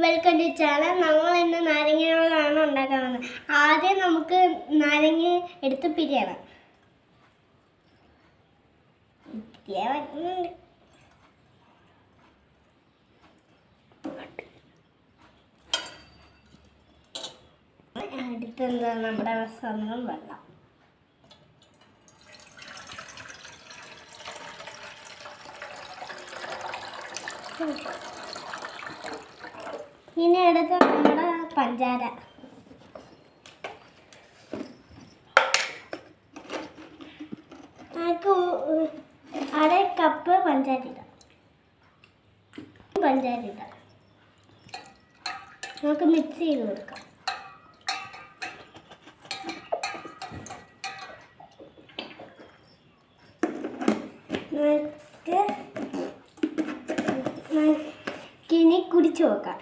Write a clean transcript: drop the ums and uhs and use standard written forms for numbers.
Welcome to channel. നമ്മൾ ഇന്ന് നാരങ്ങകളാണ് ഉണ്ടാക്കാൻ പോകുന്നത്. ആദ്യം നമുക്ക് നാരങ്ങ എടുത്ത് പിരിയണം. അടുത്തെന്താ നമ്മുടെ സ്വന്തം വെള്ളം. ഇനി എടുത്ത് നമ്മുടെ പഞ്ചാര, അര കപ്പ് പഞ്ചാര ഇടാം. നമുക്ക് മിക്സ് ചെയ്ത് കൊടുക്കാം. ഇനി കുടിച്ചു നോക്കാം.